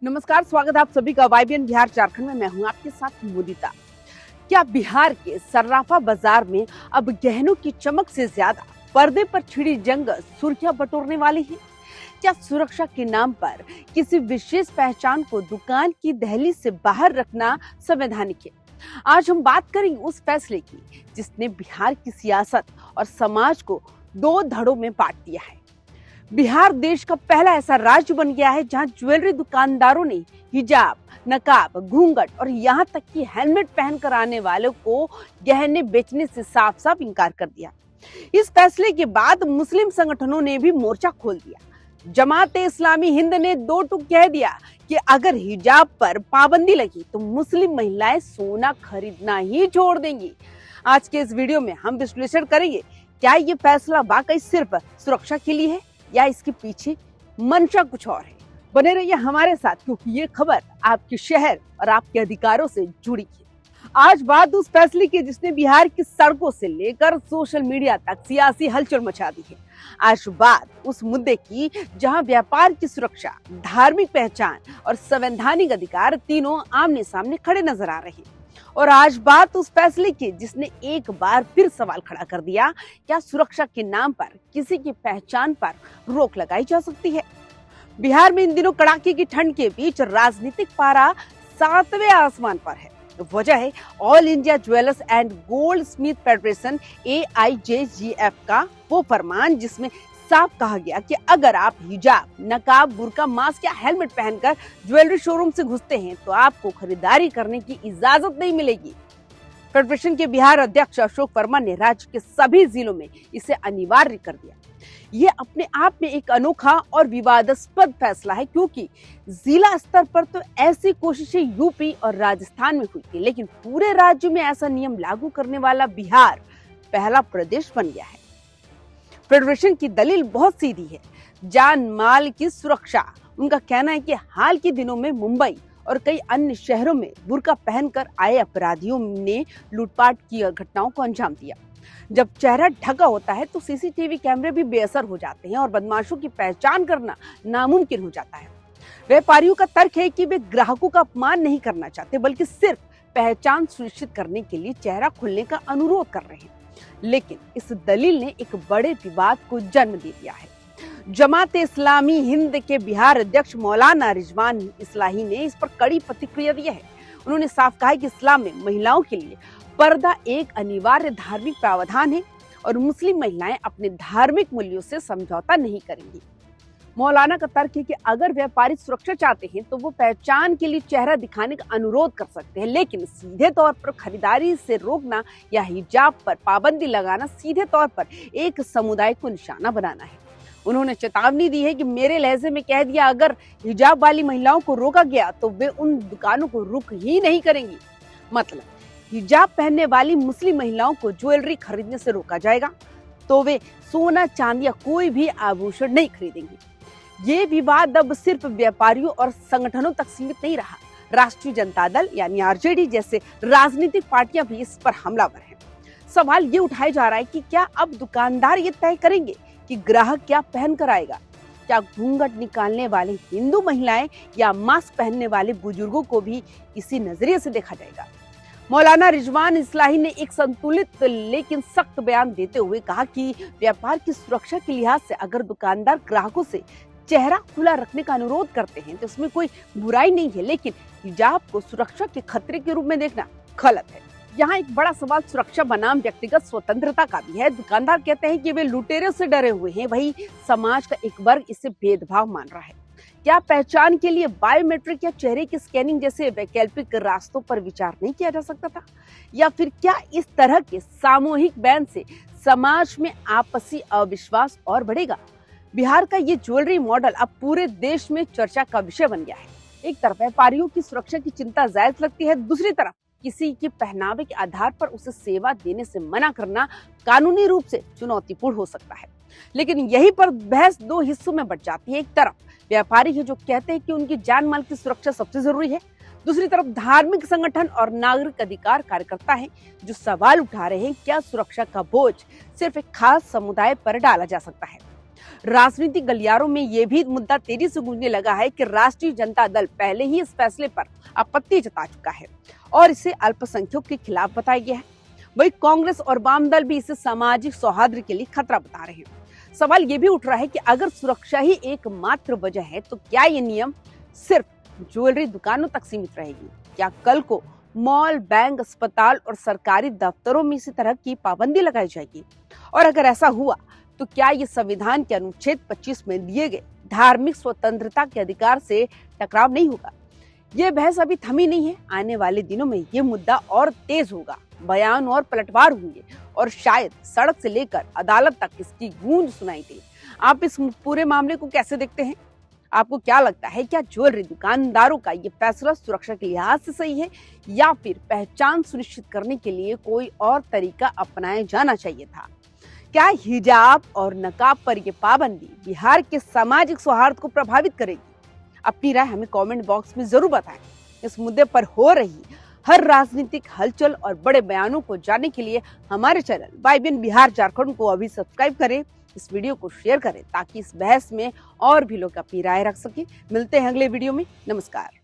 नमस्कार, स्वागत है आप सभी का वाईबीएन बिहार झारखंड में। मैं हूं आपके साथ मोदिता। क्या बिहार के सर्राफा बाजार में अब गहनों की चमक से ज्यादा पर्दे पर छिड़ी जंग सुर्खियां बटोरने वाली है? क्या सुरक्षा के नाम पर किसी विशेष पहचान को दुकान की दहलीज से बाहर रखना संवैधानिक है? आज हम बात करेंगे उस फैसले की जिसने बिहार की सियासत और समाज को दो धड़ों में बांट दिया है। बिहार देश का पहला ऐसा राज्य बन गया है जहां ज्वेलरी दुकानदारों ने हिजाब, नकाब, घूंघट और यहां तक कि हेलमेट पहनकर आने वालों को गहने बेचने से साफ साफ इनकार कर दिया। इस फैसले के बाद मुस्लिम संगठनों ने भी मोर्चा खोल दिया। जमात-ए-इस्लामी हिंद ने दो टूक कह दिया कि अगर हिजाब पर पाबंदी लगी तो मुस्लिम महिलाएं सोना खरीदना ही छोड़ देंगी। आज के इस वीडियो में हम विश्लेषण करेंगे, क्या ये फैसला वाकई सिर्फ सुरक्षा के लिए है या इसके पीछे मंशा कुछ और है। बने रहिए हमारे साथ क्योंकि ये खबर आपके शहर और आपके अधिकारों से जुड़ी है। आज बात उस फैसले की जिसने बिहार की सड़कों से लेकर सोशल मीडिया तक सियासी हलचल मचा दी है। आज बात उस मुद्दे की जहां व्यापार की सुरक्षा, धार्मिक पहचान और संवैधानिक अधिकार तीनों आमने सामने खड़े नजर आ रहे हैं। और आज बात उस फैसले की जिसने एक बार फिर सवाल खड़ा कर दिया, क्या सुरक्षा के नाम पर किसी की पहचान पर रोक लगाई जा सकती है? बिहार में इन दिनों कड़ाके की ठंड के बीच राजनीतिक पारा 7वें आसमान पर है। वजह है all India jewellers and gold Smith federation AIJGF का वो फरमान जिसमें साफ कहा गया कि अगर आप हिजाब, नकाब, बुर्का, मास्क या हेलमेट पहनकर ज्वेलरी शोरूम से घुसते हैं तो आपको खरीदारी करने की इजाजत नहीं मिलेगी। फेडरेशन के बिहार अध्यक्ष अशोक वर्मा ने राज्य के सभी जिलों में इसे अनिवार्य कर दिया। ये अपने आप में एक अनोखा और विवादास्पद फैसला है क्योंकि जिला स्तर पर तो ऐसी कोशिशें यूपी और राजस्थान में हुई थी, लेकिन पूरे राज्य में ऐसा नियम लागू करने वाला बिहार पहला प्रदेश बन गया है। फेडरेशन की दलील बहुत सीधी है, जान माल की सुरक्षा। उनका कहना है कि हाल के दिनों में मुंबई और कई अन्य शहरों में बुर्का पहनकर आए अपराधियों ने लूटपाट की घटनाओं को अंजाम दिया। जब चेहरा ढका होता है तो सीसीटीवी कैमरे भी बेअसर हो जाते हैं और बदमाशों की पहचान करना नामुमकिन हो जाता है। व्यापारियों का तर्क है कि वे ग्राहकों का अपमान नहीं करना चाहते बल्कि सिर्फ पहचान सुनिश्चित करने के लिए चेहरा खुलने का अनुरोध कर रहे हैं। लेकिन इस दलील ने एक बड़े विवाद को जन्म दे दिया है। जमात-ए-इस्लामी हिंद के बिहार अध्यक्ष मौलाना रिजवान इस्लाही ने इस पर कड़ी प्रतिक्रिया दी है। उन्होंने साफ कहा है कि इस्लाम में महिलाओं के लिए पर्दा एक अनिवार्य धार्मिक प्रावधान है और मुस्लिम महिलाएं अपने धार्मिक मूल्यों से समझौता नहीं करेंगी। मौलाना का तर्क है कि अगर व्यापारी सुरक्षा चाहते हैं तो वो पहचान के लिए चेहरा दिखाने का अनुरोध कर सकते हैं, लेकिन सीधे तौर पर खरीदारी से रोकना या हिजाब पर पाबंदी लगाना सीधे तौर पर एक समुदाय को निशाना बनाना है। उन्होंने चेतावनी दी है कि मेरे लहजे में कह दिया, अगर हिजाब वाली महिलाओं को रोका गया तो वे उन दुकानों को रुक ही नहीं करेंगी। मतलब हिजाब पहनने वाली मुस्लिम महिलाओं को ज्वेलरी खरीदने से रोका जाएगा तो वे सोना, चांदी या कोई भी आभूषण नहीं खरीदेंगी। ये विवाद अब सिर्फ व्यापारियों और संगठनों तक सीमित नहीं रहा। राष्ट्रीय जनता दल यानी RJD जैसे राजनीतिक पार्टियां भी इस पर हमलावर हैं। सवाल ये उठाया जा रहा है कि क्या अब दुकानदार ये तय करेंगे कि ग्राहक क्या पहन कर आएगा? क्या घूंघट निकालने वाले हिंदू महिलाएं या मास्क पहनने वाले बुजुर्गों को भी इसी नजरिए से देखा जाएगा? मौलाना रिजवान इस्लाही ने एक संतुलित लेकिन सख्त बयान देते हुए कहा कि व्यापार की सुरक्षा के लिहाज से अगर दुकानदार ग्राहकों से चेहरा खुला रखने का अनुरोध करते हैं तो इसमें कोई बुराई नहीं है, लेकिन हिजाब को सुरक्षा के खतरे के रूप में देखना गलत है। यहाँ एक बड़ा सवाल सुरक्षा बनाम व्यक्तिगत स्वतंत्रता का भी है। दुकानदार कहते हैं कि वे लुटेरों से डरे हुए हैं, वही समाज का एक वर्ग इसे भेदभाव मान रहा है। क्या पहचान के लिए बायोमेट्रिक या चेहरे की स्कैनिंग जैसे वैकल्पिक रास्तों पर विचार नहीं किया जा सकता था? या फिर क्या इस तरह के सामूहिक बैन से समाज में आपसी अविश्वास और बढ़ेगा? बिहार का ये ज्वेलरी मॉडल अब पूरे देश में चर्चा का विषय बन गया है। एक तरफ व्यापारियों की सुरक्षा की चिंता जायज लगती है, दूसरी तरफ किसी के पहनावे के आधार पर उसे सेवा देने से मना करना कानूनी रूप से चुनौतीपूर्ण हो सकता है। लेकिन यहीं पर बहस दो हिस्सों में बंट जाती है। एक तरफ व्यापारी है जो कहते हैं कि उनकी जान माल की सुरक्षा सबसे जरूरी है, दूसरी तरफ धार्मिक संगठन और नागरिक अधिकार कार्यकर्ता हैं जो सवाल उठा रहे हैं, क्या सुरक्षा का बोझ सिर्फ एक खास समुदाय पर डाला जा सकता है? राजनीतिक गलियारों में ये भी मुद्दा तेजी से गूंजने लगा है कि राष्ट्रीय जनता दल पहले ही इस फैसले पर आपत्ति जता चुका है और इसे अल्पसंख्यकों के खिलाफ बताया गया है। वही कांग्रेस और वाम दल भी इसे सामाजिक सौहार्द के लिए खतरा बता रहे हैं। सवाल ये भी उठ रहा है कि अगर सुरक्षा ही एकमात्र वजह है तो क्या ये नियम सिर्फ ज्वेलरी दुकानों तक सीमित रहेगी? क्या कल को मॉल, बैंक, अस्पताल और सरकारी दफ्तरों में इसी तरह की पाबंदी लगाई जाएगी? और अगर ऐसा हुआ तो क्या ये संविधान के अनुच्छेद 25 में दिए गए धार्मिक स्वतंत्रता के अधिकार से टकराव नहीं होगा? ये बहस अभी थमी नहीं है। आने वाले दिनों में ये मुद्दा और तेज होगा, बयान और पलटवार होंगे और शायद सड़क से लेकर अदालत तक इसकी गूंज सुनाई दे। आप इस पूरे मामले को कैसे देखते हैं? आपको क्या लगता है, क्या ज्वेलरी दुकानदारों का ये फैसला सुरक्षा के लिहाज से सही है या फिर पहचान सुनिश्चित करने के लिए कोई और तरीका अपनाया जाना चाहिए था? क्या हिजाब और नकाब पर यह पाबंदी बिहार के सामाजिक सौहार्द को प्रभावित करेगी? अपनी राय हमें कमेंट बॉक्स में जरूर बताएं। इस मुद्दे पर हो रही हर राजनीतिक हलचल और बड़े बयानों को जानने के लिए हमारे चैनल YBN बिहार झारखंड को अभी सब्सक्राइब करें, इस वीडियो को शेयर करें ताकि इस बहस में और भी लोग अपनी राय रख सकें। मिलते हैं अगले वीडियो में। नमस्कार।